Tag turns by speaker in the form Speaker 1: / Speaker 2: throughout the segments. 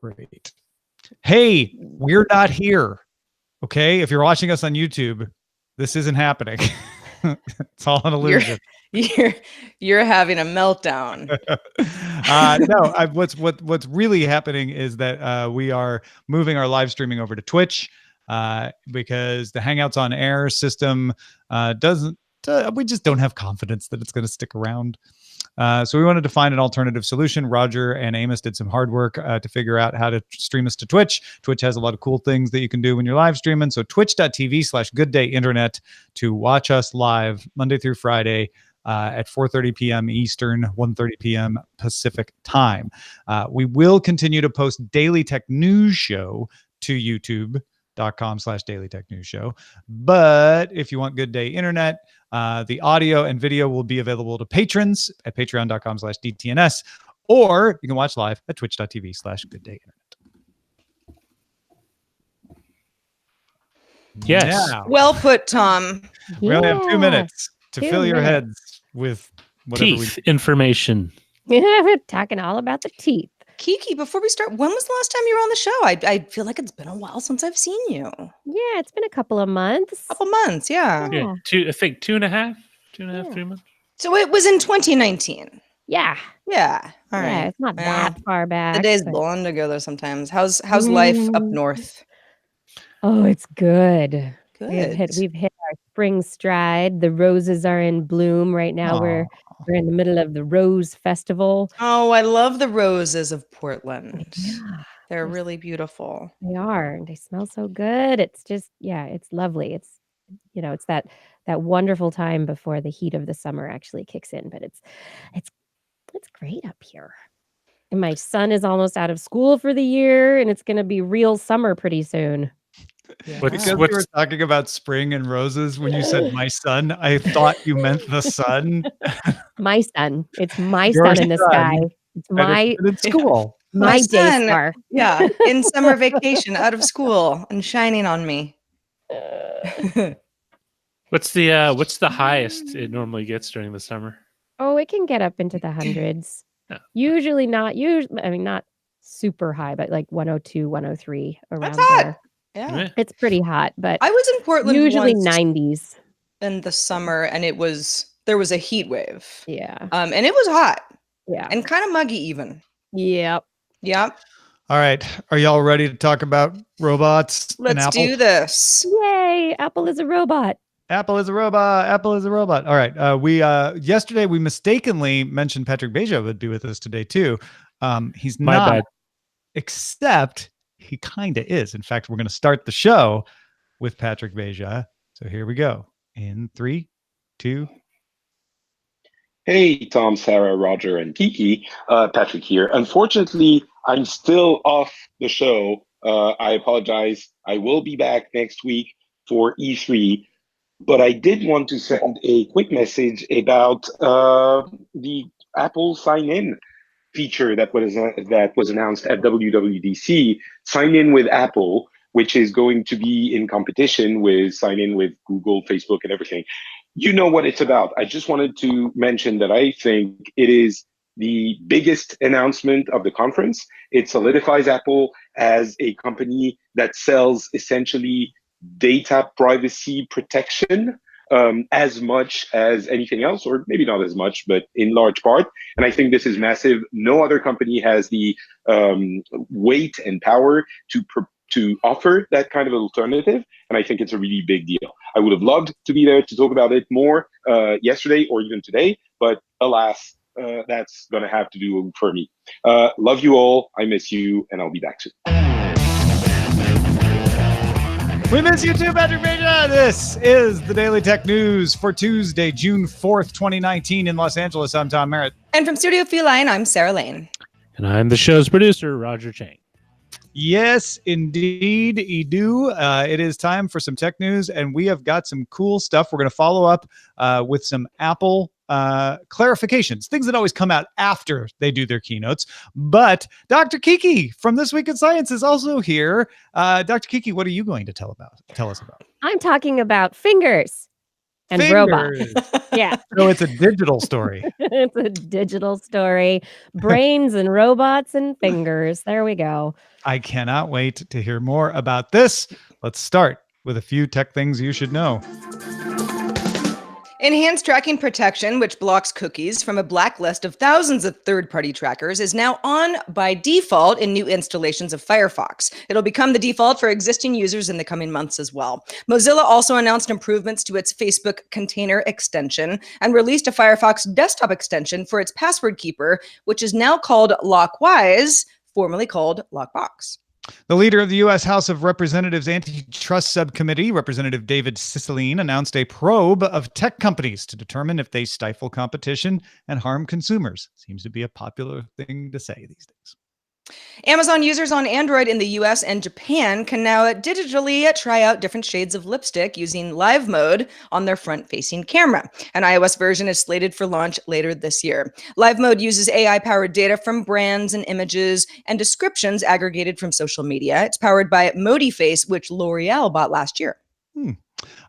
Speaker 1: Great. Hey, we're not here. Okay, if you're watching us on YouTube, this isn't happening. It's all an illusion.
Speaker 2: You're having a meltdown.
Speaker 1: No, what's really happening is that we are moving our live streaming over to Twitch because the Hangouts on Air system doesn't. We just don't have confidence that it's going to stick around. So we wanted to find an alternative solution. Roger and Amos did some hard work to figure out how to stream us to Twitch. Twitch has a lot of cool things that you can do when you're live streaming. So twitch.tv/goodDayInternet to watch us live Monday through Friday at 4:30 p.m. Eastern, 1:30 p.m. Pacific time. We will continue to post Daily Tech News Show to YouTube.com/Daily Tech News Show. But if you want Good Day Internet, the audio and video will be available to patrons at patreon.com/DTNS, or you can watch live at twitch.tv/GoodDayInternet.
Speaker 3: Yes.
Speaker 1: Now,
Speaker 2: Well put, Tom.
Speaker 1: we only have 2 minutes to fill your heads with whatever
Speaker 3: Teeth information.
Speaker 4: We're talking all about the teeth.
Speaker 2: Kiki, before we start, when was the last time you were on the show? I feel like it's been a while since I've seen you.
Speaker 4: Yeah, it's been a couple of months.
Speaker 2: Couple months, yeah.
Speaker 3: Yeah. I think 2.5, 3 months.
Speaker 2: So it was in 2019.
Speaker 4: Yeah.
Speaker 2: Yeah. All right.
Speaker 4: Yeah, it's not that far back.
Speaker 2: The days
Speaker 4: but-
Speaker 2: blend together sometimes. How's life up north?
Speaker 4: Oh, it's good.
Speaker 2: Good.
Speaker 4: We've hit our spring stride. The roses are in bloom right now. We're in the middle of the Rose Festival.
Speaker 2: Oh, I love the roses of Portland.
Speaker 4: Yeah,
Speaker 2: They're really beautiful.
Speaker 4: they are. And they smell so good. It's just, it's lovely. It's, it's that wonderful time before the heat of the summer actually kicks in. But it's great up here. And my son is almost out of school for the year, and it's going to be real summer pretty soon.
Speaker 2: Yeah.
Speaker 1: Because we were talking about spring and roses when you said my son, I thought you meant the sun.
Speaker 4: My son. It's my
Speaker 1: Your
Speaker 4: son in the
Speaker 1: son.
Speaker 4: sky. It's my
Speaker 1: It's cool.
Speaker 4: my day
Speaker 2: son,
Speaker 4: star.
Speaker 2: Yeah, in summer vacation, out of school, and shining on me.
Speaker 3: What's the highest it normally gets during the summer?
Speaker 4: Oh, it can get up into the hundreds.
Speaker 3: Yeah.
Speaker 4: Usually not super high, but like 102, 103 around
Speaker 2: That's hot.
Speaker 4: there.
Speaker 2: Yeah.
Speaker 4: It's pretty hot, but
Speaker 2: I was in Portland
Speaker 4: usually
Speaker 2: once
Speaker 4: 90s.
Speaker 2: in the summer, and there was a heat wave.
Speaker 4: Yeah.
Speaker 2: And it was hot.
Speaker 4: Yeah.
Speaker 2: And kind of muggy even.
Speaker 4: Yep.
Speaker 2: Yep.
Speaker 1: All right. Are y'all ready to talk about robots? and
Speaker 2: Let's
Speaker 1: Apple?
Speaker 2: do this.
Speaker 4: Yay. Apple is a robot.
Speaker 1: Apple is a robot. Apple is a robot. All right. We yesterday we mistakenly mentioned Patrick Beja would be with us today too. He's
Speaker 3: My
Speaker 1: not,
Speaker 3: bad.
Speaker 1: except he kind of is. In fact, we're going to start the show with Patrick Beja. So here we go. In 3, 2.
Speaker 5: Hey, Tom, Sarah, Roger, and Kiki. Patrick here. Unfortunately, I'm still off the show. I apologize. I will be back next week for E3. But I did want to send a quick message about the Apple sign-in feature that was announced at WWDC. Sign in with Apple, which is going to be in competition with sign in with Google, Facebook, and everything. You know what it's about. I just wanted to mention that I think it is the biggest announcement of the conference. It solidifies Apple as a company that sells essentially data privacy protection as much as anything else, or maybe not as much, but in large part. And I think this is massive. No other company has the weight and power to offer that kind of alternative. And I think it's a really big deal. I would have loved to be there to talk about it more yesterday or even today, but alas, that's going to have to do for me. Love you all. I miss you, and I'll be back soon.
Speaker 1: We miss you too, Patrick Beja. This is the Daily Tech News for Tuesday, June 4th, 2019 in Los Angeles. I'm Tom Merritt.
Speaker 2: And from Studio Feline, I'm Sarah Lane.
Speaker 3: And I'm the show's producer, Roger Chang.
Speaker 1: Yes, indeed, Edu. It is time for some tech news, and we have got some cool stuff. We're going to follow up with some Apple clarifications, things that always come out after they do their keynotes. But Dr. Kiki from This Week in Science is also here. Dr. Kiki, what are you going to tell us about?
Speaker 4: I'm talking about fingers. and robots.
Speaker 1: Fingers.
Speaker 4: Yeah.
Speaker 1: So it's a digital story.
Speaker 4: It's a digital story. Brains and robots and fingers. There we go.
Speaker 1: I cannot wait to hear more about this. Let's start with a few tech things you should know.
Speaker 2: Enhanced tracking protection, which blocks cookies from a blacklist of thousands of third-party trackers, is now on by default in new installations of Firefox. It'll become the default for existing users in the coming months as well. Mozilla also announced improvements to its Facebook container extension and released a Firefox desktop extension for its password keeper, which is now called LockWise, formerly called Lockbox.
Speaker 1: The leader of the U.S. House of Representatives Antitrust Subcommittee, Representative David Cicilline, announced a probe of tech companies to determine if they stifle competition and harm consumers. Seems to be a popular thing to say these days.
Speaker 2: Amazon users on Android in the US and Japan can now digitally try out different shades of lipstick using live mode on their front-facing camera. An iOS version is slated for launch later this year. Live mode uses AI-powered data from brands and images and descriptions aggregated from social media. It's powered by ModiFace, which L'Oreal bought last year.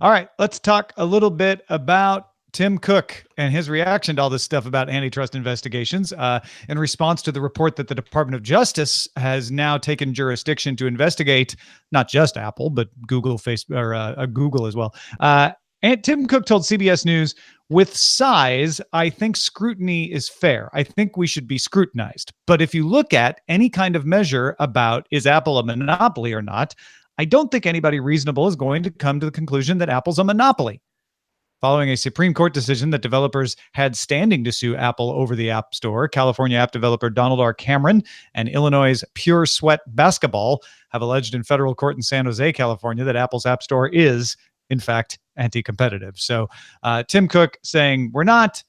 Speaker 1: All right, let's talk a little bit about Tim Cook and his reaction to all this stuff about antitrust investigations in response to the report that the Department of Justice has now taken jurisdiction to investigate not just Apple, but Google, Google as well. And Tim Cook told CBS News, with size, I think scrutiny is fair. I think we should be scrutinized. But if you look at any kind of measure about is Apple a monopoly or not, I don't think anybody reasonable is going to come to the conclusion that Apple's a monopoly. Following a Supreme Court decision that developers had standing to sue Apple over the App Store, California app developer Donald R. Cameron and Illinois' Pure Sweat Basketball have alleged in federal court in San Jose, California, that Apple's App Store is, in fact, anti-competitive. So Tim Cook saying, we're not.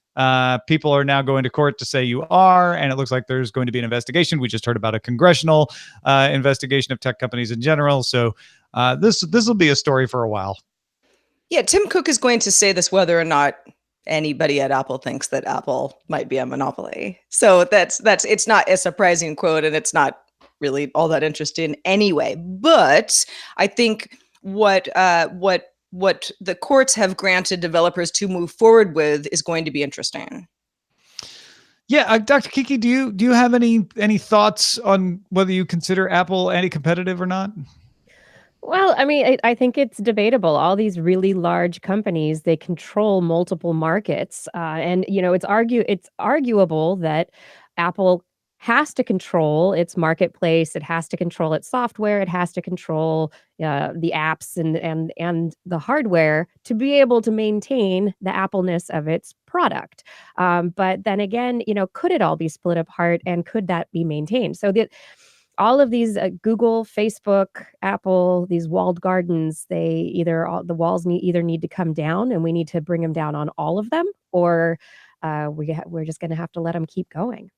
Speaker 1: People are now going to court to say you are, and it looks like there's going to be an investigation. We just heard about a congressional investigation of tech companies in general. So this will be a story for a while.
Speaker 2: Yeah, Tim Cook is going to say this whether or not anybody at Apple thinks that Apple might be a monopoly. So that's it's not a surprising quote, and it's not really all that interesting anyway. But I think what the courts have granted developers to move forward with is going to be interesting.
Speaker 1: Yeah, Dr. Kiki, do you have any thoughts on whether you consider Apple anti-competitive or not?
Speaker 4: Well, I mean, I think it's debatable. All these really large companies, they control multiple markets, and it's arguable that Apple has to control its marketplace. It has to control its software. It has to control the apps and the hardware to be able to maintain the Apple-ness of its product. But then again, could it all be split apart, and could that be maintained? So all of these Google, Facebook, Apple, these walled gardens, the walls need to come down, and we need to bring them down on all of them, or we're just going to have to let them keep going.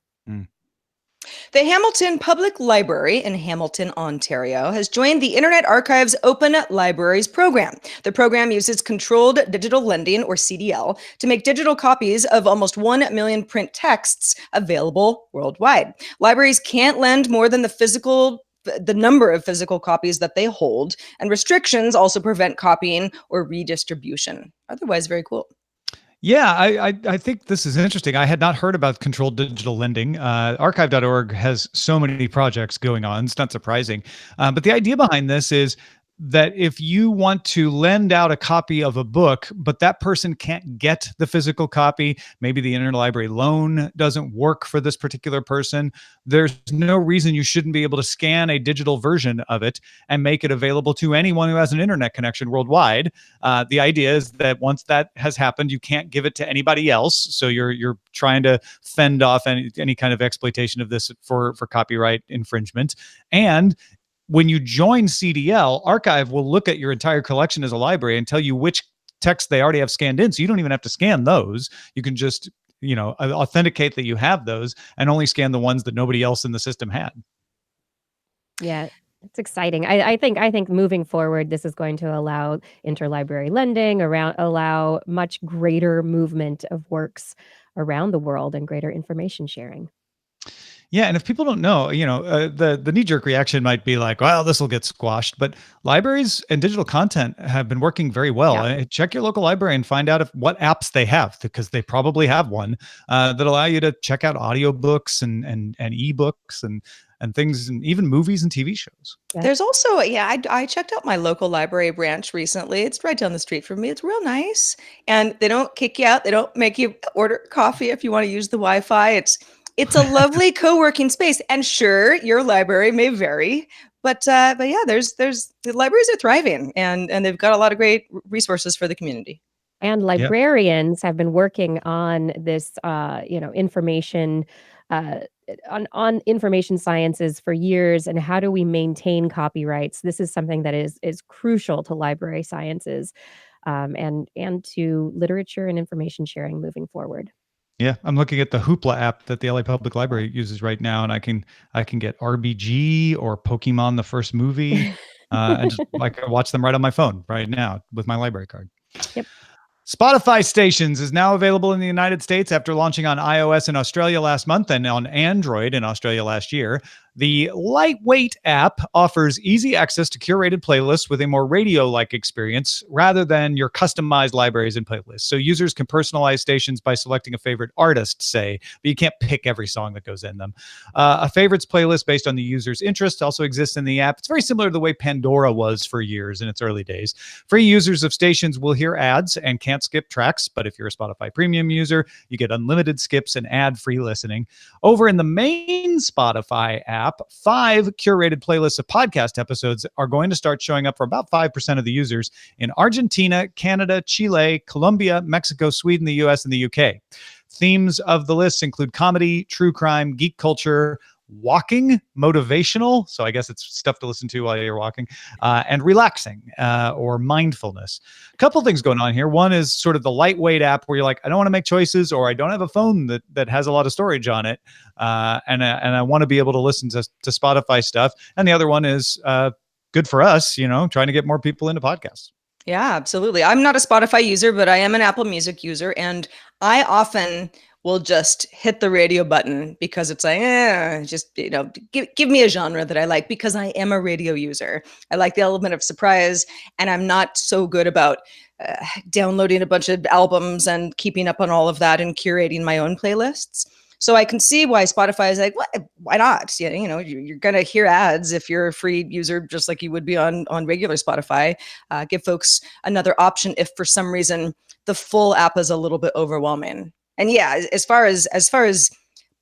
Speaker 2: The Hamilton Public Library in Hamilton, Ontario, has joined the Internet Archive's Open Libraries program. The program uses controlled digital lending, or CDL, to make digital copies of almost 1 million print texts available worldwide. Libraries can't lend more than the number of physical copies that they hold, and restrictions also prevent copying or redistribution. Otherwise, very cool.
Speaker 1: Yeah, I think this is interesting. I had not heard about controlled digital lending. Archive.org has so many projects going on. It's not surprising. But the idea behind this is that if you want to lend out a copy of a book, but that person can't get the physical copy, maybe the interlibrary loan doesn't work for this particular person, there's no reason you shouldn't be able to scan a digital version of it and make it available to anyone who has an internet connection worldwide. The idea is that once that has happened, you can't give it to anybody else. So you're trying to fend off any kind of exploitation of this for copyright infringement. And when you join CDL, Archive will look at your entire collection as a library and tell you which texts they already have scanned in. So you don't even have to scan those. You can just, authenticate that you have those and only scan the ones that nobody else in the system had.
Speaker 4: Yeah, it's exciting. I think moving forward, this is going to allow interlibrary lending, allow much greater movement of works around the world and greater information sharing.
Speaker 1: Yeah, and if people don't know, the knee-jerk reaction might be like, "Well, this will get squashed." But libraries and digital content have been working very well.
Speaker 4: Yeah.
Speaker 1: Check your local library and find out what apps they have, because they probably have one that allow you to check out audiobooks and ebooks and things, and even movies and TV shows.
Speaker 4: Yeah.
Speaker 2: There's also, I checked out my local library branch recently. It's right down the street from me. It's real nice. And they don't kick you out. They don't make you order coffee if you want to use the Wi-Fi. It's a lovely co-working space. And sure, your library may vary, but yeah, there's the libraries are thriving, and they've got a lot of great resources for the community.
Speaker 4: And librarians have been working on this, information, on information sciences for years, and how do we maintain copyrights? This is something that is crucial to library sciences, and to literature and information sharing moving forward.
Speaker 1: Yeah, I'm looking at the Hoopla app that the LA Public Library uses right now, and I can get RBG or Pokemon the first movie, and just like watch them right on my phone right now with my library card.
Speaker 4: Yep.
Speaker 1: Spotify Stations is now available in the United States after launching on iOS in Australia last month and on Android in Australia last year. The lightweight app offers easy access to curated playlists with a more radio-like experience rather than your customized libraries and playlists. So users can personalize stations by selecting a favorite artist, say, but you can't pick every song that goes in them. A favorites playlist based on the user's interest also exists in the app. It's very similar to the way Pandora was for years in its early days. Free users of Stations will hear ads and can't skip tracks, but if you're a Spotify Premium user, you get unlimited skips and ad-free listening. Over in the main Spotify app, 5 curated playlists of podcast episodes are going to start showing up for about 5% of the users in Argentina, Canada, Chile, Colombia, Mexico, Sweden, the US, and the UK. Themes of the lists include comedy, true crime, geek culture, walking, motivational, so I guess it's stuff to listen to while you're walking, and relaxing, or mindfulness. A couple things going on here. One is sort of the lightweight app where you're like, I don't want to make choices, or I don't have a phone that has a lot of storage on it, and I want to be able to listen to Spotify stuff. And the other one is good for us, trying to get more people into podcasts.
Speaker 2: Yeah, absolutely. I'm not a Spotify user, but I am an Apple Music user, and I often will just hit the radio button because it's like, just, give me a genre that I like, because I am a radio user. I like the element of surprise, and I'm not so good about downloading a bunch of albums and keeping up on all of that and curating my own playlists. So I can see why Spotify is like, why not? You're going to hear ads if you're a free user, just like you would be on regular Spotify. Give folks another option if for some reason the full app is a little bit overwhelming. And yeah, as far as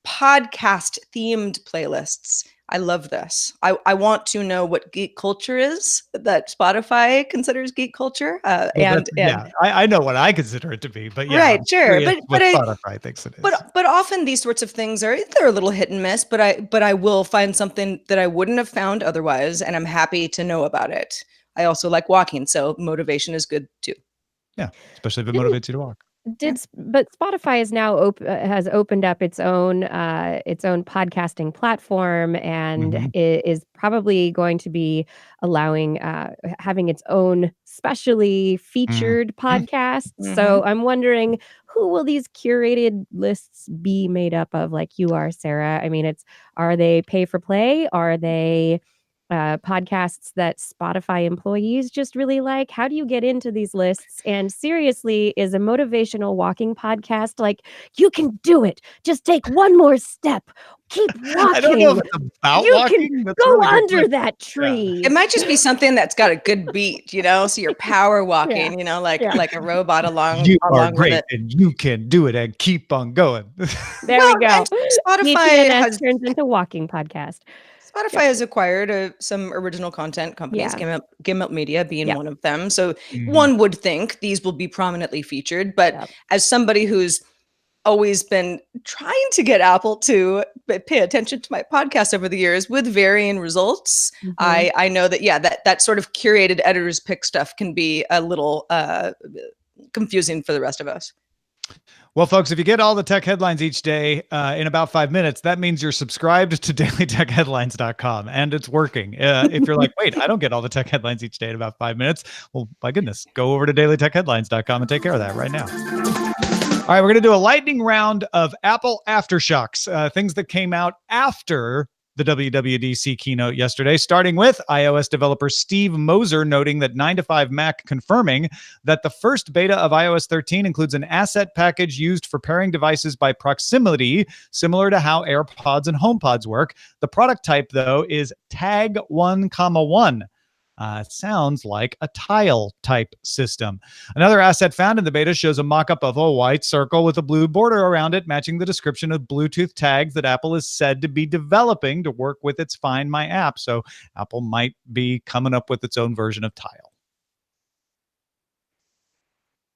Speaker 2: podcast themed playlists, I love this. I want to know what geek culture is that Spotify considers geek culture.
Speaker 1: I know what I consider it to be, but yeah,
Speaker 2: right, sure. But
Speaker 1: Spotify thinks it is.
Speaker 2: But often these sorts of things they're a little hit and miss. But I will find something that I wouldn't have found otherwise, and I'm happy to know about it. I also like walking, so motivation is good too.
Speaker 1: Yeah, especially if it motivates you to walk.
Speaker 4: But Spotify is now has opened up its own podcasting platform, and is probably going to be allowing having its own specially featured podcasts. So I'm wondering, who will these curated lists be made up of, like you are, Sarah? I mean, are they pay for play? Are they podcasts that Spotify employees just really like? How do you get into these lists? And seriously, is a motivational walking podcast like, you can do it, just take one more step, keep walking,
Speaker 1: I don't know if it's about
Speaker 4: you
Speaker 1: walking.
Speaker 4: can
Speaker 1: That's
Speaker 4: go
Speaker 1: really
Speaker 4: under that tree.
Speaker 2: It might just be something that's got a good beat, so you're power walking, like a robot along
Speaker 1: great,
Speaker 2: with it.
Speaker 1: and you can do it, and keep on going.
Speaker 4: There we go.
Speaker 2: Spotify
Speaker 4: DTNS turns into walking podcast.
Speaker 2: Spotify has acquired some original content companies, Gimlet Media being one of them. So one would think these will be prominently featured. But as somebody who's always been trying to get Apple to pay attention to my podcast over the years with varying results, I know that that sort of curated editor's pick stuff can be a little confusing for the rest of us.
Speaker 1: Well, folks, if you get all the tech headlines each day in about 5 minutes, that means you're subscribed to dailytechheadlines.com, and it's working. If you're like, wait, I don't get all the tech headlines each day in about 5 minutes, well, my goodness, go over to dailytechheadlines.com and take care of that right now. All right, we're going to do a lightning round of Apple Aftershocks, things that came out after the WWDC keynote yesterday, starting with iOS developer Steve Moser noting that 9to5Mac confirming that the first beta of iOS 13 includes an asset package used for pairing devices by proximity, similar to how AirPods and HomePods work. The product type, though, is Tag 1,1. Sounds like a tile type system. Another asset found in the beta shows a mock-up of a white circle with a blue border around it, matching the description of Bluetooth tags that Apple is said to be developing to work with its Find My app. So Apple might be coming up with its own version of tile.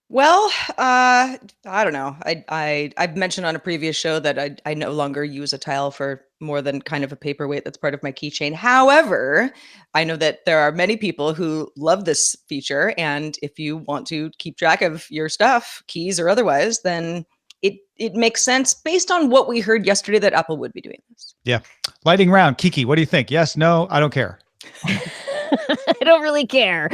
Speaker 2: Well, I don't know. I've mentioned on a previous show that I no longer use a tile for more than kind of a paperweight that's part of my keychain. However, I know that there are many people who love this feature, and if you want to keep track of your stuff, keys or otherwise, then it makes sense based on what we heard yesterday that Apple would be doing this.
Speaker 1: Yeah. Lightning round. Kiki, what do you think? Yes, no, I don't care.
Speaker 4: I don't really care.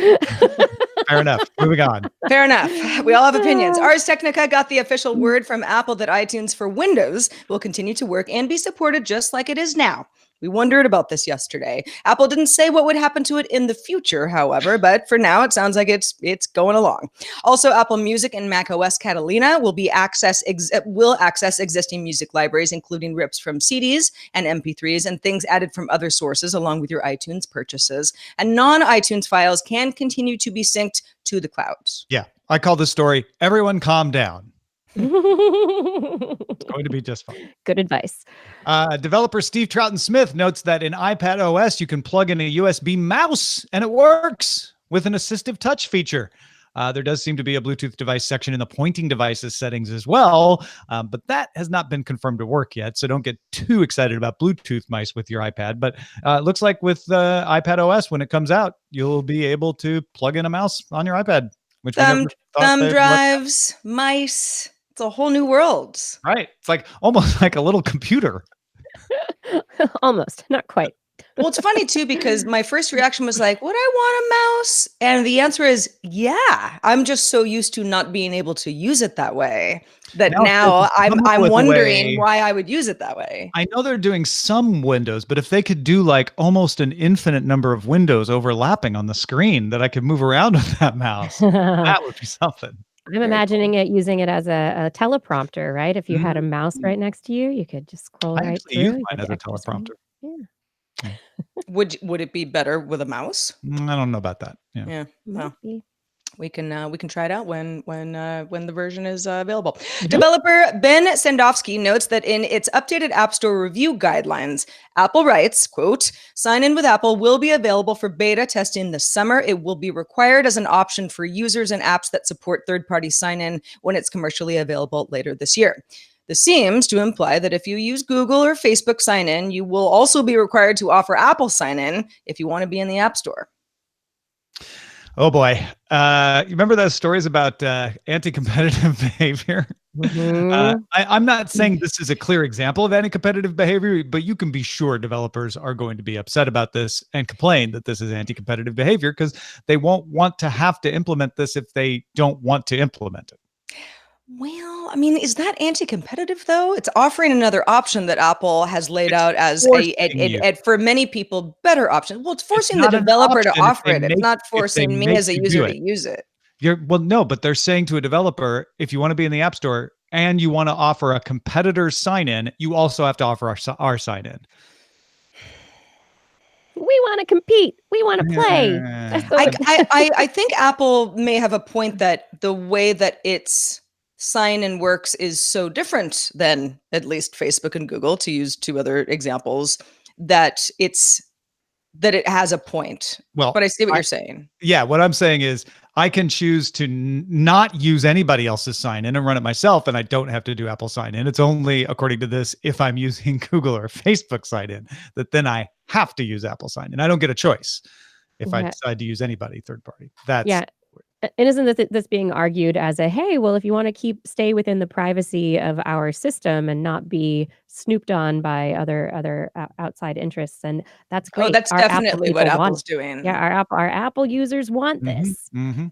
Speaker 1: Fair enough. Moving on.
Speaker 2: Fair enough. We all have opinions. Ars Technica got the official word from Apple that iTunes for Windows will continue to work and be supported just like it is now. We wondered about this yesterday. Apple didn't say what would happen to it in the future, however, but for now it sounds like it's going along. Also, Apple Music and macOS Catalina will access existing music libraries, including rips from CDs and MP3s and things added from other sources, along with your iTunes purchases. And non-iTunes files can continue to be synced to the clouds.
Speaker 1: Yeah. I call this story, everyone calm down. It's going to be just fine.
Speaker 4: Good advice.
Speaker 1: Developer Steve Troughton-Smith notes that in iPad OS, you can plug in a USB mouse and it works with an assistive touch feature. There does seem to be a Bluetooth device section in the pointing devices settings as well, but that has not been confirmed to work yet. So don't get too excited about Bluetooth mice with your iPad. But it looks like with the iPad OS, when it comes out, you'll be able to plug in a mouse on your iPad. Which
Speaker 2: thumb drives, mice. It's a whole new world.
Speaker 1: Right. It's like almost like a little computer.
Speaker 4: Almost, not quite.
Speaker 2: Well, it's funny too, because my first reaction was like, would I want a mouse? And the answer is, yeah. I'm just so used to not being able to use it that way that now I'm wondering why I would use it that way.
Speaker 1: I know they're doing some windows, but if they could do like almost an infinite number of windows overlapping on the screen that I could move around with that mouse, that would be something.
Speaker 4: I'm imagining it using it as a teleprompter, right? If you had a mouse right next to you, you could just scroll right through.
Speaker 1: I use mine as a teleprompter.
Speaker 4: Yeah.
Speaker 2: Would it be better with a mouse?
Speaker 1: I don't know about that.
Speaker 2: Yeah. Well, we can try it out when the version is available. Developer Ben Sandofsky notes that in its updated App Store review guidelines, Apple writes, quote, "Sign in with Apple will be available for beta testing this summer. It will be required as an option for users and apps that support third-party sign-in when it's commercially available later this year." This seems to imply that if you use Google or Facebook sign-in, you will also be required to offer Apple sign-in if you want to be in the App Store.
Speaker 1: Oh boy. You remember those stories about anti-competitive behavior?
Speaker 4: Mm-hmm.
Speaker 1: I'm not saying this is a clear example of anti-competitive behavior, but you can be sure developers are going to be upset about this and complain that this is anti-competitive behavior because they won't want to have to implement this if they don't want to implement it.
Speaker 2: Well, I mean, is that anti-competitive though? It's offering another option that Apple has laid out as for many people, better option. Well, it's forcing the developer to offer it. It's not forcing me as a user to use it.
Speaker 1: No, but they're saying to a developer, if you want to be in the App Store and you want to offer a competitor's sign-in, you also have to offer our sign-in.
Speaker 4: We want to compete. We want to play.
Speaker 2: I think Apple may have a point that the way that its sign-in works is so different than at least Facebook and Google, to use two other examples, that it has a point. Well, but I see what you're saying.
Speaker 1: Yeah, what I'm saying is I can choose to not use anybody else's sign-in and run it myself, and I don't have to do Apple sign-in. It's only, according to this, if I'm using Google or Facebook sign-in, that then I have to use Apple sign-in. I don't get a choice if I decide to use anybody third party.
Speaker 4: And isn't this being argued as a, hey, well, if you want to stay within the privacy of our system and not be snooped on by other outside interests, and that's great.
Speaker 2: Oh, that's definitely what Apple's doing.
Speaker 4: Yeah, our Apple users want this.
Speaker 1: Mm-hmm.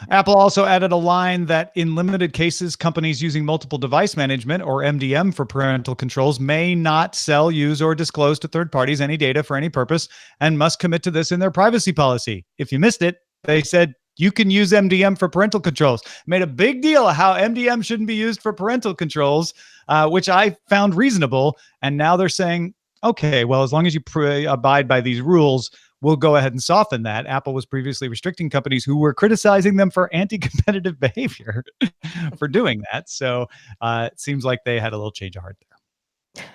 Speaker 1: Apple also added a line that in limited cases, companies using multiple device management or MDM for parental controls may not sell, use, or disclose to third parties any data for any purpose and must commit to this in their privacy policy. If you missed it, they said you can use MDM for parental controls. Made a big deal of how MDM shouldn't be used for parental controls, which I found reasonable. And now they're saying, okay, well, as long as you abide by these rules, we'll go ahead and soften that. Apple was previously restricting companies who were criticizing them for anti-competitive behavior for doing that. So it seems like they had a little change of heart there.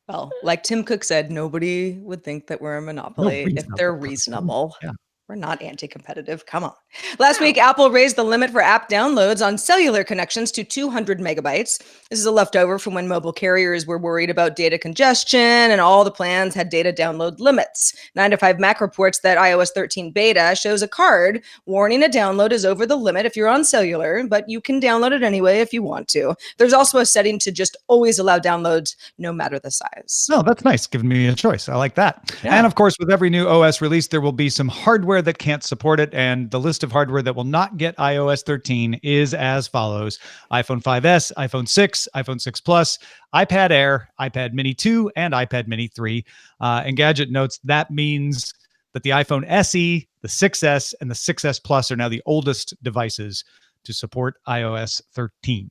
Speaker 2: Well, like Tim Cook said, nobody would think that we're a monopoly if they're reasonable.
Speaker 1: Yeah.
Speaker 2: We're not anti-competitive. Come on. Last week, Apple raised the limit for app downloads on cellular connections to 200 megabytes. This is a leftover from when mobile carriers were worried about data congestion and all the plans had data download limits. 9to5Mac reports that iOS 13 beta shows a card warning a download is over the limit if you're on cellular, but you can download it anyway if you want to. There's also a setting to just always allow downloads no matter the size.
Speaker 1: Oh, that's nice. Giving me a choice. I like that.
Speaker 2: Yeah.
Speaker 1: And of course, with every new OS release, there will be some hardware that can't support it. And the list of hardware that will not get iOS 13 is as follows: iPhone 5S, iPhone 6, iPhone 6 Plus, iPad Air, iPad Mini 2, and iPad Mini 3. And Gadget notes that means that the iPhone SE, the 6S, and the 6S Plus are now the oldest devices to support iOS 13.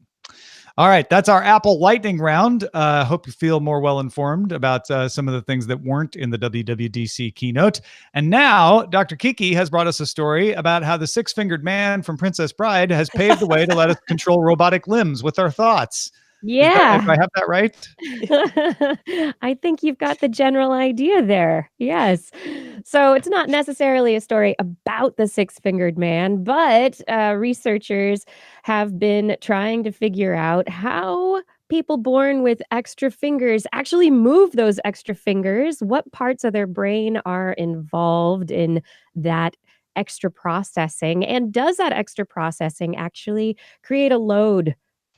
Speaker 1: All right, that's our Apple lightning round. Hope you feel more well-informed about some of the things that weren't in the WWDC keynote. And now, Dr. Kiki has brought us a story about how the six-fingered man from Princess Bride has paved the way to let us control robotic limbs with our thoughts.
Speaker 4: Yeah.
Speaker 1: If I have that right?
Speaker 4: I think you've got the general idea there. Yes. So it's not necessarily a story about the six-fingered man, but researchers have been trying to figure out how people born with extra fingers actually move those extra fingers. What parts of their brain are involved in that extra processing? And does that extra processing actually create a load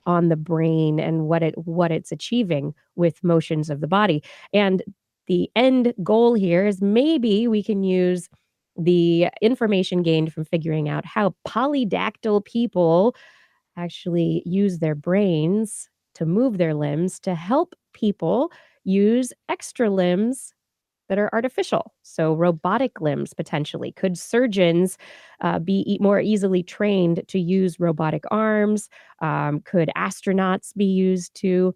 Speaker 4: on the brain and what it's achieving with motions of the body? And the end goal here is maybe we can use the information gained from figuring out how polydactyl people actually use their brains to move their limbs to help people use extra limbs that are artificial. So robotic limbs potentially. Could surgeons be more easily trained to use robotic arms? Could astronauts be used to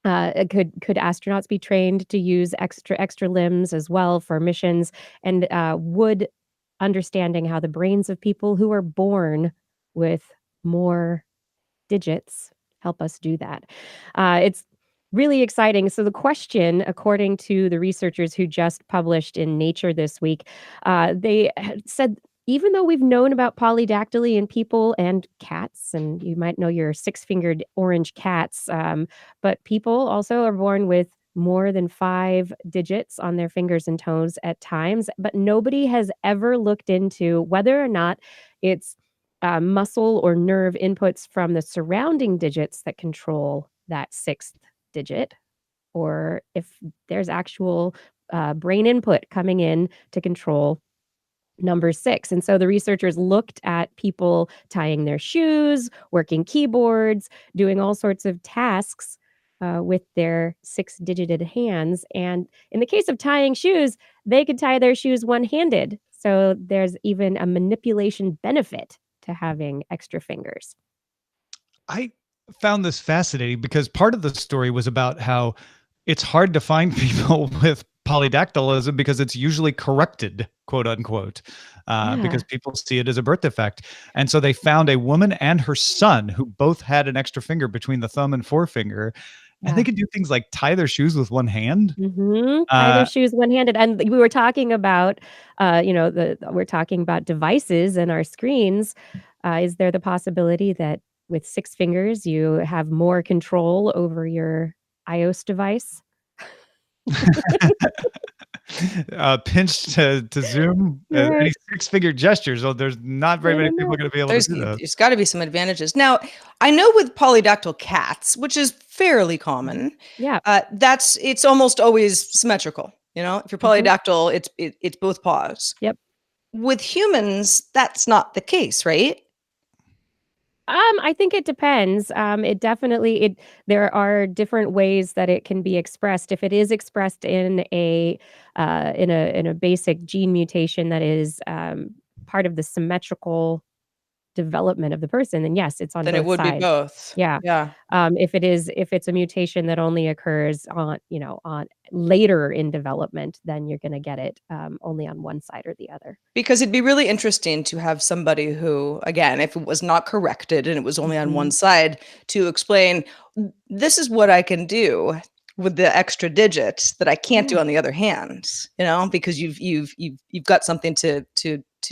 Speaker 4: could astronauts be trained to use extra limbs as well for missions? And would understanding how the brains of people who are born with more digits help us do that? It's really exciting. So the question, according to the researchers who just published in Nature this week, they had said, even though we've known about polydactyly in people and cats, and you might know your six-fingered orange cats, but people also are born with more than 5 digits on their fingers and toes at times, but nobody has ever looked into whether or not it's muscle or nerve inputs from the surrounding digits that control that 6th digit, or if there's actual brain input coming in to control number 6. And so the researchers looked at people tying their shoes, working keyboards, doing all sorts of tasks with their 6-digited hands. And in the case of tying shoes, they could tie their shoes one-handed. So there's even a manipulation benefit to having extra fingers.
Speaker 1: I found this fascinating because part of the story was about how it's hard to find people with polydactylism because it's usually corrected, quote unquote, because people see it as a birth defect. And so they found a woman and her son who both had an extra finger between the thumb and forefinger. And they could do things like tie their shoes with one hand.
Speaker 4: Tie their shoes one-handed. And we were talking about, we're talking about devices and our screens. Is there the possibility that with 6 fingers, you have more control over your iOS device?
Speaker 1: Pinch to zoom,
Speaker 4: Right.
Speaker 1: any 6-figure gestures. So there's not very many people going to be able to do that.
Speaker 2: There's got to be some advantages. Now, I know with polydactyl cats, which is fairly common,
Speaker 4: Yeah.
Speaker 2: it's almost always symmetrical. You know, if you're polydactyl, it's both paws.
Speaker 4: Yep.
Speaker 2: with humans, that's not the case, right?
Speaker 4: I think it depends. It definitely there are different ways that it can be expressed. If it is expressed in a basic gene mutation that is part of the symmetrical development of the person, then yes, it's on
Speaker 2: Then it
Speaker 4: both
Speaker 2: would be
Speaker 4: sides.
Speaker 2: both.
Speaker 4: Yeah.
Speaker 2: Yeah.
Speaker 4: If it's a mutation that only occurs on later in development, then you're gonna get it only on one side or the other.
Speaker 2: Because it'd be really interesting to have somebody who, again, if it was not corrected and it was only on one
Speaker 4: Mhm.
Speaker 2: side, to explain, this is what I can do with the extra digit that I can't do
Speaker 4: Yeah.
Speaker 2: on the other hand, because you've got something to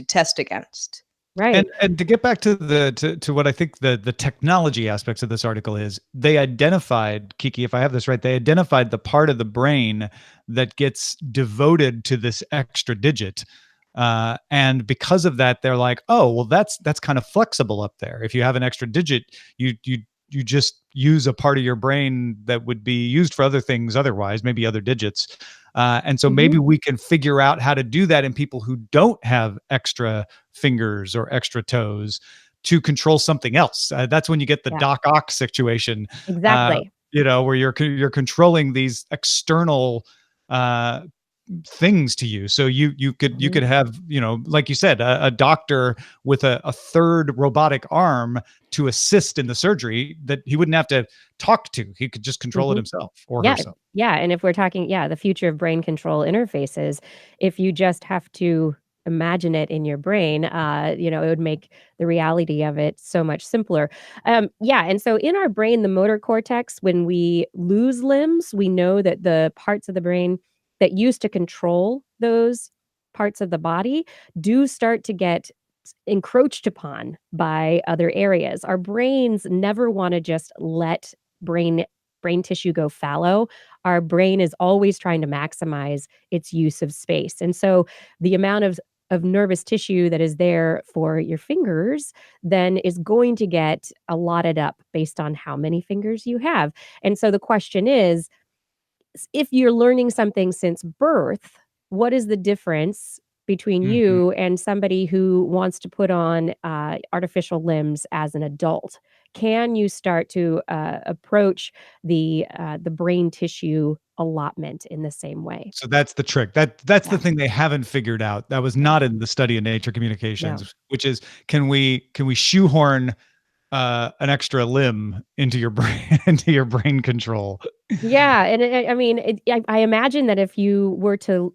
Speaker 2: test against.
Speaker 4: Right.
Speaker 1: And to get back to to what I think the technology aspects of this article is, they identified, Kiki, if I have this right, they identified the part of the brain that gets devoted to this extra digit. And because of that, they're like, oh, well, that's kind of flexible up there. If you have an extra digit, you just use a part of your brain that would be used for other things otherwise, maybe other digits. And so maybe
Speaker 4: Mhm.
Speaker 1: we can figure out how to do that in people who don't have extra fingers or extra toes to control something else. That's when you get the
Speaker 4: Yeah.
Speaker 1: Doc Ock situation,
Speaker 4: Exactly.
Speaker 1: where you're controlling these external uh, things to you. So you
Speaker 4: Mhm.
Speaker 1: could have, like you said, a doctor with a third robotic arm to assist in the surgery that he wouldn't have to talk to. He could just control it
Speaker 4: Mhm.
Speaker 1: himself or
Speaker 4: Yeah,
Speaker 1: herself.
Speaker 4: yeah, and if we're talking the future of brain control interfaces, if you just have to imagine it in your brain, it would make the reality of it so much simpler. Yeah, and so in our brain, the motor cortex, when we lose limbs, we know that the parts of the brain that used to control those parts of the body do start to get encroached upon by other areas. Our brains never wanna just let brain brain tissue go fallow. Our brain is always trying to maximize its use of space. And so the amount of nervous tissue that is there for your fingers then is going to get allotted up based on how many fingers you have. And so the question is, if you're learning something since birth, what is the difference between
Speaker 1: Mhm.
Speaker 4: you and somebody who wants to put on artificial limbs as an adult? Can you start to approach the brain tissue allotment in the same way?
Speaker 1: So that's the trick. That's the
Speaker 4: Yeah.
Speaker 1: thing they haven't figured out. That was
Speaker 4: Yeah.
Speaker 1: not in the study of Nature
Speaker 4: No.
Speaker 1: Communications, which is, can we shoehorn an extra limb into your brain into your brain control?
Speaker 4: Yeah, and I mean, I imagine that if you were to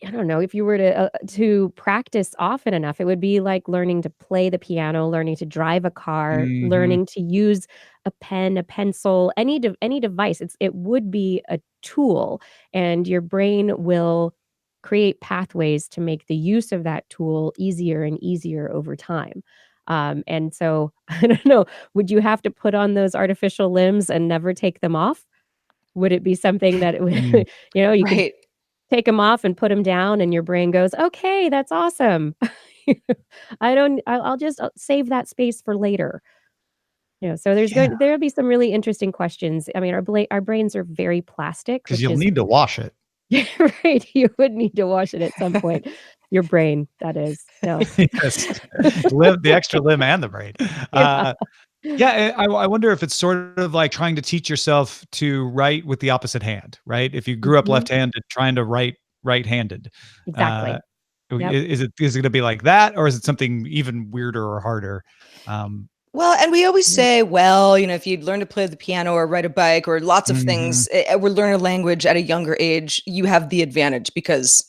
Speaker 4: I don't know, if you were to practice often enough, it would be like learning to play the piano, learning to drive a car,
Speaker 1: Mhm.
Speaker 4: learning to use a pen, a pencil, any device. It would be a tool, and your brain will create pathways to make the use of that tool easier and easier over time. And so, I don't know, would you have to put on those artificial limbs and never take them off? Would it be something that it would
Speaker 1: Mm.
Speaker 4: you can
Speaker 2: Right.
Speaker 4: take them off and put them down and your brain goes, "Okay, that's awesome. I'll just save that space for later." So
Speaker 1: Yeah,
Speaker 4: there'll be some really interesting questions. I mean, our brains are very plastic,
Speaker 1: 'cause
Speaker 4: which
Speaker 1: you'll
Speaker 4: is
Speaker 1: need to wash it.
Speaker 4: right, you would need to wash it at some point. Your brain, that is. No.
Speaker 1: Yes. The extra limb and the brain.
Speaker 4: Yeah.
Speaker 1: Uh, yeah, I wonder if it's sort of like trying to teach yourself to write with the opposite hand, right? If you grew up
Speaker 4: Mhm.
Speaker 1: left-handed, trying to write right-handed. Uh,
Speaker 4: Exactly. Yep.
Speaker 1: is it gonna be like that, or is it something even weirder or harder? Um,
Speaker 2: Well, and we always
Speaker 4: Yep.
Speaker 2: say, well, if you learn to play the piano or ride a bike or lots of
Speaker 1: mhm.
Speaker 2: things, or learn a language at a younger age, you have the advantage because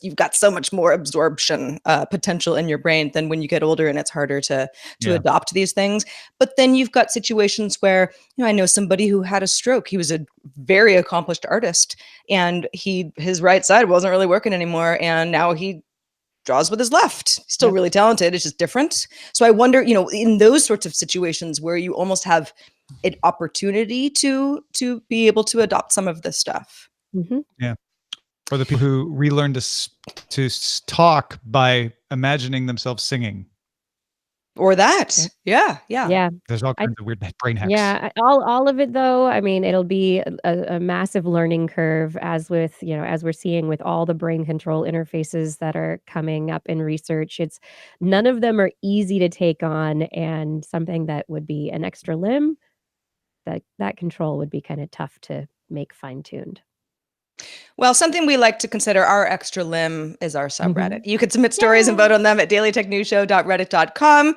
Speaker 2: you've got so much more absorption potential in your brain than when you get older and it's harder to
Speaker 1: Yeah.
Speaker 2: adopt these things. But then you've got situations where, I know somebody who had a stroke. He was a very accomplished artist and his right side wasn't really working anymore. And now he draws with his left. Still
Speaker 4: Yep.
Speaker 2: really talented. It's just different. So I wonder, in those sorts of situations where you almost have an opportunity to be able to adopt some of this stuff.
Speaker 4: Mhm.
Speaker 1: Yeah. Or the people who relearn to talk by imagining themselves singing.
Speaker 2: Or that. Yeah.
Speaker 4: Yeah.
Speaker 1: There's all kinds of weird brain hacks.
Speaker 4: Yeah, all of it though, I mean, it'll be a massive learning curve as with, as we're seeing with all the brain control interfaces that are coming up in research. It's none of them are easy to take on, and something that would be an extra limb, that control would be kind of tough to make fine-tuned.
Speaker 2: Well, something we like to consider our extra limb is our subreddit.
Speaker 4: Mhm.
Speaker 2: You can submit stories and vote on them at dailytechnewsshow.reddit.com.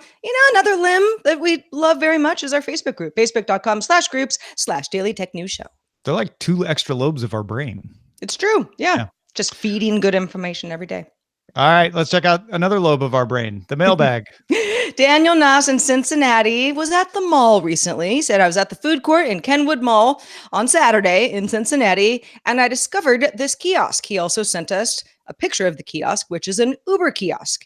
Speaker 2: Another limb that we love very much is our Facebook group, facebook.com/groups/dailytechnewsshow.
Speaker 1: They're like 2 extra lobes of our brain.
Speaker 2: It's true. Yeah.
Speaker 1: Yeah.
Speaker 2: Just feeding good information every day.
Speaker 1: All right, let's check out another lobe of our brain, the mailbag.
Speaker 2: Daniel Nass in Cincinnati was at the mall recently. He said, I was at the food court in Kenwood Mall on Saturday in Cincinnati, and I discovered this kiosk. He also sent us a picture of the kiosk, which is an Uber kiosk.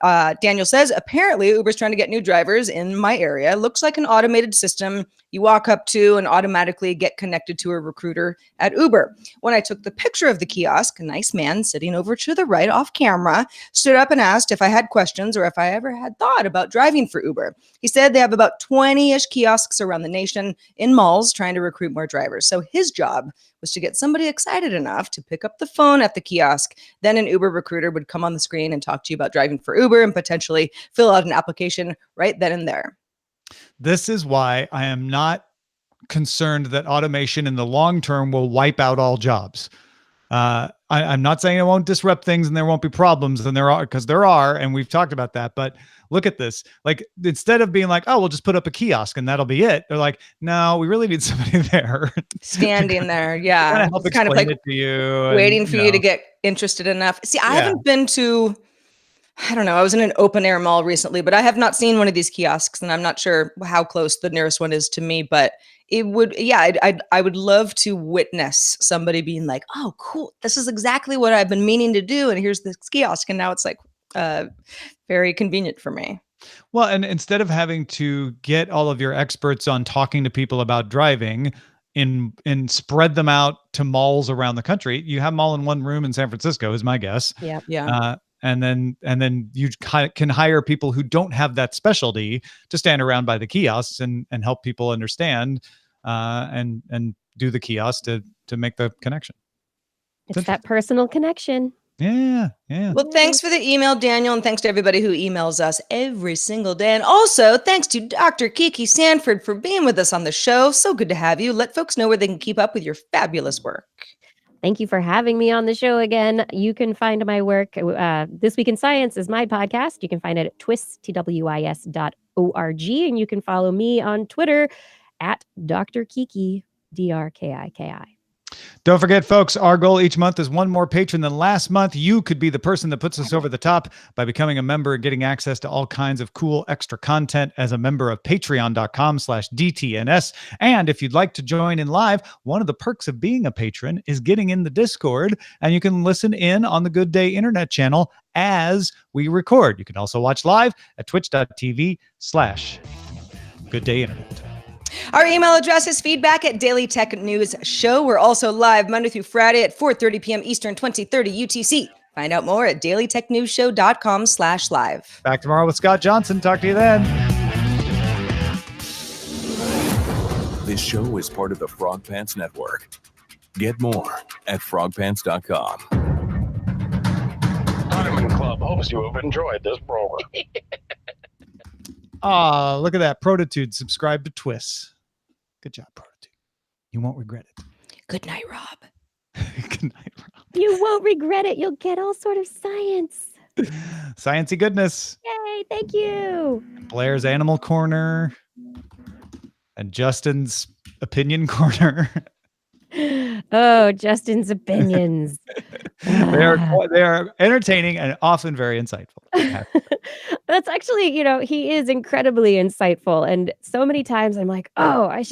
Speaker 2: Daniel says, apparently Uber's trying to get new drivers in my area. It looks like an automated system you walk up to and automatically get connected to a recruiter at Uber. When I took the picture of the kiosk, a nice man sitting over to the right off camera stood up and asked if I had questions or if I ever had thought about driving for Uber. He said they have about 20-ish kiosks around the nation in malls trying to recruit more drivers. So his job was to get somebody excited enough to pick up the phone at the kiosk. Then an Uber recruiter would come on the screen and talk to you about driving for Uber and potentially fill out an application right then and there.
Speaker 1: This is why I am not concerned that automation in the long term will wipe out all jobs. I'm not saying it won't disrupt things and there won't be problems, and there are, because there are, and we've talked about that. But look at this. Like, instead of being like, oh, we'll just put up a kiosk and that'll be it, they're like, no, we really need somebody there.
Speaker 2: Standing there. Yeah.
Speaker 1: Help
Speaker 2: Kind of
Speaker 1: explain
Speaker 2: like
Speaker 1: it to you,
Speaker 2: waiting for you to get interested enough. See, I haven't been to, I don't know, I was in an open air mall recently, but I have not seen one of these kiosks, and I'm not sure how close the nearest one is to me, but it would, yeah, I would love to witness somebody being like, oh, cool, this is exactly what I've been meaning to do, and here's this kiosk, and now it's like very convenient for me.
Speaker 1: Well, and instead of having to get all of your experts on talking to people about driving and spread them out to malls around the country, you have them all in one room in San Francisco, is my guess.
Speaker 4: Yep.
Speaker 2: Yeah.
Speaker 1: And then you can hire people who don't have that specialty to stand around by the kiosks and help people understand and do the kiosk to make the connection.
Speaker 4: It's that personal connection.
Speaker 1: Yeah.
Speaker 2: Well, thanks for the email, Daniel, and thanks to everybody who emails us every single day. And also, thanks to Dr. Kiki Sanford for being with us on the show. So good to have you. Let folks know where they can keep up with your fabulous work.
Speaker 4: Thank you for having me on the show again. You can find my work. This Week in Science is my podcast. You can find it at TWIS.org, and you can follow me on Twitter at Dr. Kiki, DRKIKI.
Speaker 1: Don't forget, folks, our goal each month is one more patron than last month. You could be the person that puts us over the top by becoming a member and getting access to all kinds of cool extra content as a member of patreon.com/DTNS. And if you'd like to join in live, one of the perks of being a patron is getting in the Discord, and you can listen in on the Good Day Internet channel as we record. You can also watch live at twitch.tv/GoodDayInternet.
Speaker 2: Our email address is feedback@dailytechnewsshow. We're also live Monday through Friday at 4:30 p.m. Eastern, 2030 UTC. Find out more at dailytechnewsshow.com/live.
Speaker 1: Back tomorrow with Scott Johnson. Talk to you then.
Speaker 6: This show is part of the Frog Pants Network. Get more at frogpants.com.
Speaker 7: Diamond Club hopes you have enjoyed this program.
Speaker 1: Ah, look at that. Protitude. Subscribe to TWIS. Good job, Protitude. You won't regret it.
Speaker 2: Good night, Rob.
Speaker 1: Good night, Rob.
Speaker 4: You won't regret it. You'll get all sort of science.
Speaker 1: Sciencey goodness.
Speaker 4: Yay, thank you.
Speaker 1: Blair's Animal Corner. And Justin's Opinion Corner.
Speaker 4: Oh, Justin's opinions.
Speaker 1: They are entertaining and often very insightful.
Speaker 4: That's actually, he is incredibly insightful. And so many times I'm like, oh, I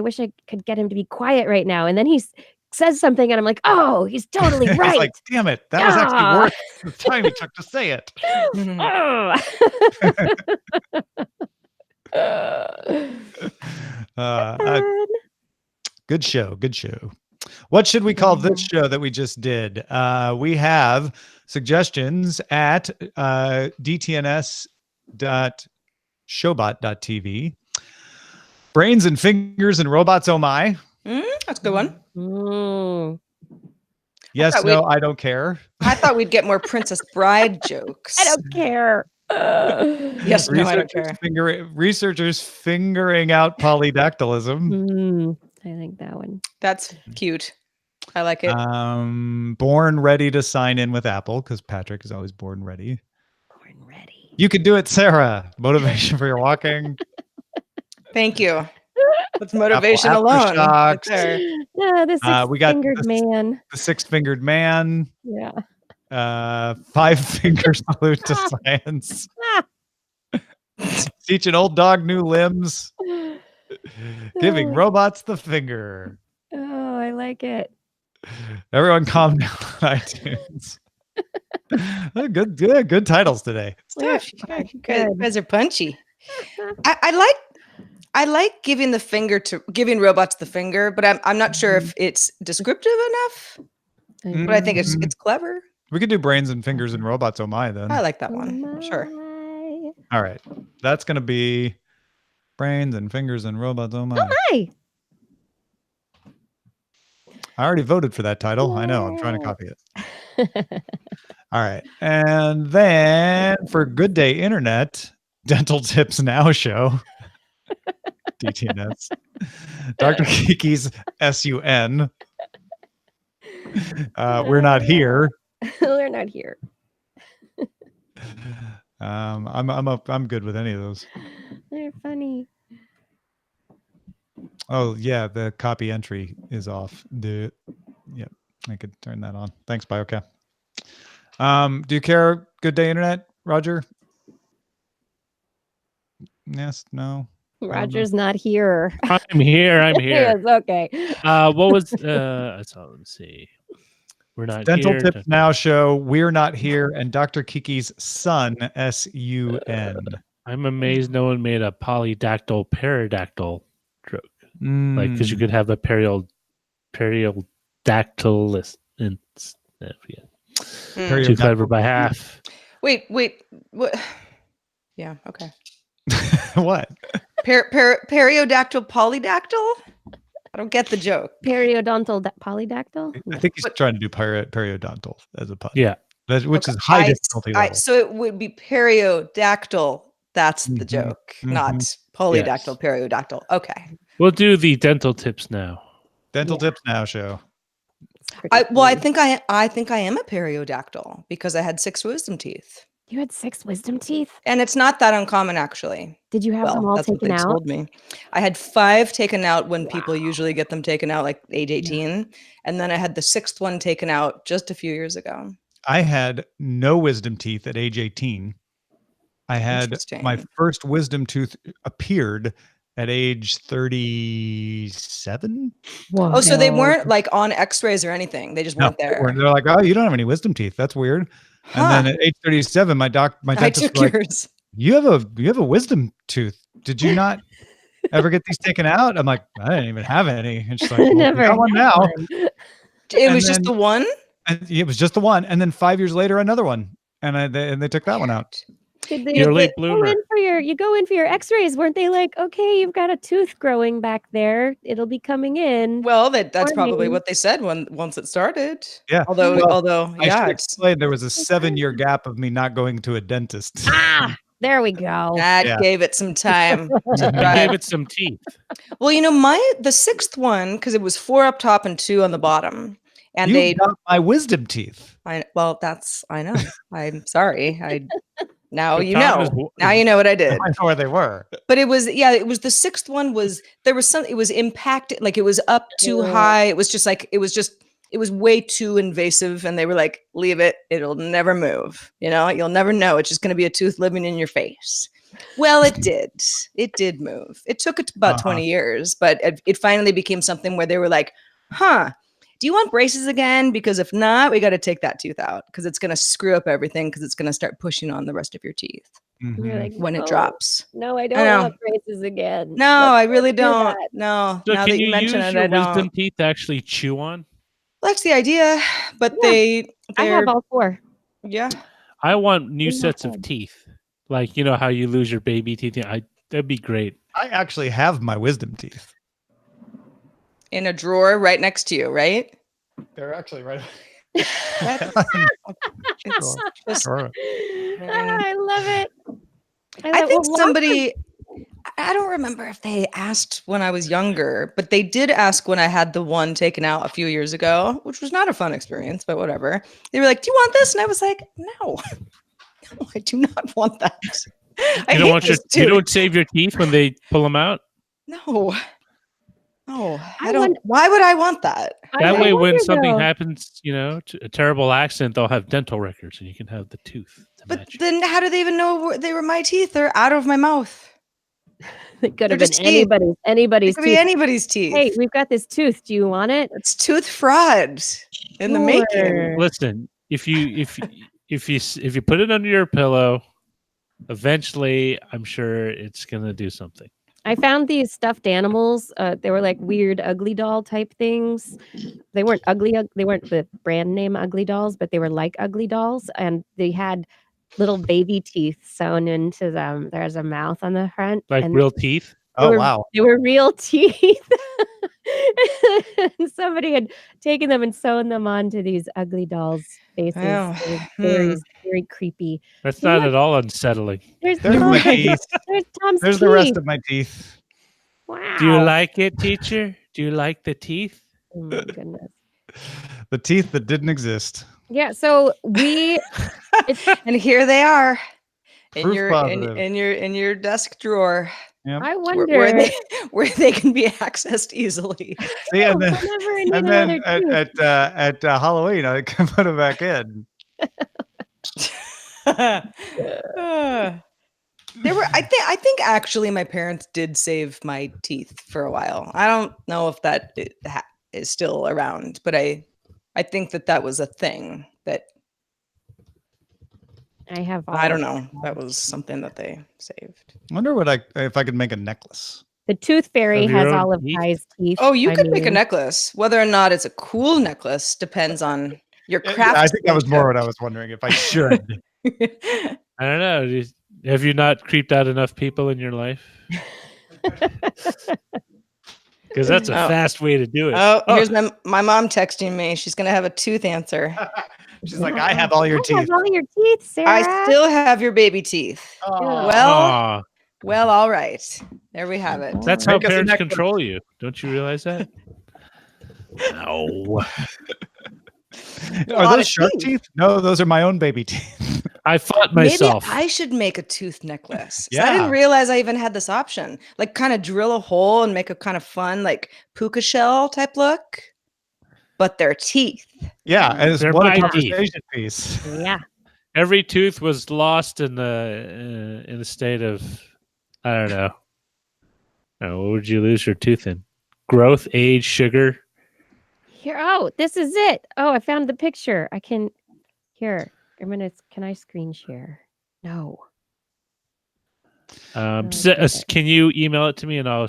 Speaker 4: wish I could get him to be quiet right now. And then he says something and I'm like, oh, he's totally right.
Speaker 1: It's like, damn it. That was actually worth the time he took to say it. Good show. Good show. What should we call this show that we just did? We have suggestions at DTNS. showbot.tv. Brains and Fingers and Robots, Oh My.
Speaker 2: That's a good one.
Speaker 4: Mm.
Speaker 1: Yes, no, I don't care.
Speaker 2: I thought we'd get more Princess Bride jokes.
Speaker 4: I don't care.
Speaker 2: Yes, no, I don't care.
Speaker 1: Researchers fingering out polydactylism.
Speaker 4: I like that one.
Speaker 2: That's cute. I like it.
Speaker 1: Born ready to sign in with Apple, because Patrick is always born ready.
Speaker 4: Born ready.
Speaker 1: You can do it, Sarah. Motivation for your walking.
Speaker 2: Thank you. That's motivation alone. Right there.
Speaker 4: Yeah, the six-fingered man.
Speaker 1: The six-fingered man.
Speaker 4: Yeah.
Speaker 1: 5-finger salute to science. Teaching old dog new limbs. Giving robots the finger.
Speaker 4: Oh, I like it.
Speaker 1: Everyone calm down on iTunes. Good titles today.
Speaker 2: Stuff. You guys are punchy. I like giving robots the finger, but I'm not sure if it's descriptive enough. But I think it's clever.
Speaker 1: We could do Brains and Fingers and Robots, Oh My, then.
Speaker 2: I like that one. Sure.
Speaker 1: All right. That's going to be Brains and Fingers and Robots, Oh My.
Speaker 4: Oh my!
Speaker 1: I already voted for that title. I know. I'm trying to copy it. All right. And then for Good Day Internet, Dental Tips Now show. DTNS. Dr. Kiki's SUN. We're not here.
Speaker 4: We're not here.
Speaker 1: I'm good with any of those.
Speaker 4: They're funny.
Speaker 1: Oh yeah, the copy entry is off. Yep, I could turn that on. Thanks, BioCat. Do you care? Good Day Internet, Roger? Yes, no.
Speaker 4: Roger's not here.
Speaker 3: I'm here. I'm here.
Speaker 4: Yes, okay.
Speaker 3: What was let's see. We're not
Speaker 1: Dental
Speaker 3: here.
Speaker 1: Tips Now show. We're not here, and Dr. Kiki's son, SUN.
Speaker 3: I'm amazed no one made a pterodactyl joke. Like, because you could have a pterodactylist. Too clever by half.
Speaker 2: Wait. What? Yeah. Okay.
Speaker 1: What?
Speaker 2: Periodactyl polydactyl? I don't get the joke.
Speaker 4: Periodontal polydactyl?
Speaker 1: I think he's trying to do periodontal as a pun.
Speaker 3: Yeah.
Speaker 1: Which is high difficulty level.
Speaker 2: So it would be periodactyl. That's the joke, not polydactyl, periodactyl. Okay.
Speaker 3: We'll do the Dental Tips Now.
Speaker 1: Dental Tips Now show.
Speaker 2: I think I am a periodactyl because I had 6 wisdom teeth.
Speaker 4: You had 6 wisdom teeth?
Speaker 2: And it's not that uncommon, actually.
Speaker 4: Did you have them all taken out?
Speaker 2: Told me. I had 5 taken out when people usually get them taken out, like age 18. And then I had the 6th one taken out just a few years ago.
Speaker 1: I had no wisdom teeth at age 18. I had my first wisdom tooth appeared at age 37.
Speaker 2: Whoa. Oh, so they weren't like on x-rays or anything. They just weren't there.
Speaker 1: They're like, oh, you don't have any wisdom teeth. That's weird. Huh. And then at age 37, my dentist was like,
Speaker 2: yours.
Speaker 1: You have a wisdom tooth. Did you not ever get these taken out? I'm like, I didn't even have any. And she's like, well,
Speaker 4: never
Speaker 1: got one now.
Speaker 2: It was just the one?
Speaker 1: It was just the one. And then 5 years later, another one. And they took that one out.
Speaker 3: You're late bloomer.
Speaker 4: You go in for your x-rays. Weren't they like, okay, you've got a tooth growing back there. It'll be coming in.
Speaker 2: Well, that's probably what they said once it started.
Speaker 1: Yeah.
Speaker 2: Although
Speaker 1: I should explain there was a 7-year gap of me not going to a dentist.
Speaker 4: There we go.
Speaker 2: That gave it some time.
Speaker 3: Gave it some teeth.
Speaker 2: Well, the 6th one, because it was 4 up top and 2 on the bottom. And
Speaker 1: they got my wisdom teeth.
Speaker 2: I know. I'm sorry. Now you know. Now you know what I did.
Speaker 1: I know where they were.
Speaker 2: But it was the 6th one it was impacted, like it was up too high. It was just like, it was way too invasive. And they were like, leave it. It'll never move. You'll never know. It's just going to be a tooth living in your face. Well, it did. It did move. It took it about 20 years, but it finally became something where they were like, do you want braces again? Because if not, we got to take that tooth out because it's going to screw up everything because it's going to start pushing on the rest of your teeth when it drops.
Speaker 4: No, I don't want braces again.
Speaker 2: No, I really don't. No.
Speaker 3: So
Speaker 2: now that you mention it, I don't.
Speaker 3: Wisdom teeth to actually chew on?
Speaker 2: Well, that's the idea, but I
Speaker 4: have all 4.
Speaker 2: Yeah.
Speaker 3: I want new sets of teeth Like, you know how you lose your baby teeth? That'd be great.
Speaker 1: I actually have my wisdom teeth.
Speaker 2: In a drawer right next to you, right?
Speaker 1: They're actually right.
Speaker 2: It's just,
Speaker 1: Sure.
Speaker 4: I love it.
Speaker 2: I think
Speaker 4: well,
Speaker 2: somebody, I don't remember if they asked when I was younger, but they did ask when I had the one taken out a few years ago, which was not a fun experience, but whatever. They were like, "Do you want this?" And I was like, "No, no, I do not want that. I
Speaker 3: You don't
Speaker 2: hate
Speaker 3: want
Speaker 2: this
Speaker 3: you
Speaker 2: tooth.
Speaker 3: don't save your teeth when they pull them out?
Speaker 2: No, no,
Speaker 4: I
Speaker 2: I don't.
Speaker 4: wonder-
Speaker 2: Why would I want that?
Speaker 3: That
Speaker 4: I
Speaker 3: way, when
Speaker 4: wonder,
Speaker 3: something
Speaker 4: though.
Speaker 3: happens, a terrible accident, they'll have dental records and you can have the tooth to
Speaker 2: But
Speaker 3: match.
Speaker 2: then, how do they even know they were my teeth? They're out of my mouth.
Speaker 4: It could have
Speaker 2: They're
Speaker 4: been
Speaker 2: just teeth. It
Speaker 4: anybody's
Speaker 2: could be
Speaker 4: tooth.
Speaker 2: anybody's teeth.
Speaker 4: Hey, we've got this tooth. Do you want it?
Speaker 2: It's tooth fraud in the making.
Speaker 4: Sure.
Speaker 3: Listen, if you put it under your pillow, eventually, I'm sure it's gonna do something.
Speaker 4: I found these stuffed animals. They were like weird ugly doll type things. They weren't ugly. They weren't the brand name ugly dolls, but they were like ugly dolls, and they had little baby teeth sewn into them. There's a mouth on the front,
Speaker 3: Like
Speaker 4: and
Speaker 3: real teeth.
Speaker 1: Oh, wow.
Speaker 4: they were real teeth. And somebody had taken them and sewn them onto these ugly dolls' faces.
Speaker 2: Oh,
Speaker 4: They were very,
Speaker 2: hmm.
Speaker 4: very creepy.
Speaker 3: That's
Speaker 4: You know
Speaker 3: not
Speaker 4: what?
Speaker 3: at all unsettling.
Speaker 4: There's
Speaker 1: There's
Speaker 4: Tom's,
Speaker 1: my teeth.
Speaker 4: there's Tom's
Speaker 1: There's
Speaker 4: teeth.
Speaker 1: the rest of my teeth.
Speaker 4: Wow.
Speaker 3: Do you like it, teacher? Do you like the teeth?
Speaker 4: Oh my goodness.
Speaker 1: The teeth that didn't exist.
Speaker 4: Yeah. So
Speaker 2: And here they are in
Speaker 1: Proof
Speaker 2: your
Speaker 1: positive.
Speaker 2: in your desk drawer,
Speaker 1: Yep.
Speaker 4: I
Speaker 2: where,
Speaker 4: wonder
Speaker 2: where they can be accessed easily.
Speaker 1: See, and then,
Speaker 4: whenever I need
Speaker 1: and
Speaker 4: another
Speaker 1: then
Speaker 4: tooth.
Speaker 1: at Halloween, I can put them back in.
Speaker 2: There were I think actually my parents did save my teeth for a while. I don't know if that is still around, but I think that was a thing that
Speaker 4: I have all
Speaker 2: I don't
Speaker 4: of
Speaker 2: know.
Speaker 4: them.
Speaker 2: That was something that they saved.
Speaker 1: I wonder if I could make a necklace.
Speaker 4: The tooth fairy
Speaker 3: Of your
Speaker 4: has
Speaker 3: own
Speaker 4: all of
Speaker 3: teeth?
Speaker 4: Kai's teeth.
Speaker 2: Oh, you
Speaker 4: I
Speaker 2: could make a
Speaker 4: mean,
Speaker 2: necklace. Whether or not it's a cool necklace depends on your
Speaker 1: Yeah,
Speaker 2: craft.
Speaker 1: I think that was more what I was wondering if I should.
Speaker 3: I don't know. Have you not creeped out enough people in your life? Because that's a
Speaker 2: Oh.
Speaker 3: fast way to do it.
Speaker 2: Oh, here's my mom texting me. She's gonna have a tooth answer.
Speaker 1: She's like, I have all your
Speaker 4: I
Speaker 1: teeth.
Speaker 4: have all your teeth, Sarah.
Speaker 2: I still have your baby teeth.
Speaker 1: Aw.
Speaker 2: Well,
Speaker 3: Aw,
Speaker 2: all right. There we have it.
Speaker 3: that's how
Speaker 1: Make us a
Speaker 3: parents
Speaker 1: necklace.
Speaker 3: control you. Don't you realize that? No.
Speaker 2: A
Speaker 1: Are
Speaker 2: lot
Speaker 1: those
Speaker 2: of
Speaker 1: shark
Speaker 2: teeth.
Speaker 1: teeth? No, those are my own baby teeth.
Speaker 3: I fought myself.
Speaker 2: Maybe I should make a tooth necklace. 'Cause I
Speaker 1: Yeah.
Speaker 2: didn't realize I even had this option. Like, kind of drill a hole and make a kind of fun, like puka shell type look, but they're teeth.
Speaker 1: Yeah, and it's
Speaker 3: They're
Speaker 1: what a
Speaker 3: my teeth.
Speaker 1: conversation piece.
Speaker 4: Yeah.
Speaker 3: Every tooth was lost in the state of, I don't know. What would you lose your tooth in? Growth, age, sugar.
Speaker 4: Here. Oh, this is it. Oh, I found the picture. I can. Here. Can I screen share? No.
Speaker 3: Can
Speaker 4: Okay.
Speaker 3: you email it to me and I'll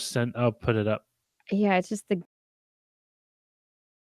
Speaker 3: put it up?
Speaker 4: Yeah, it's just the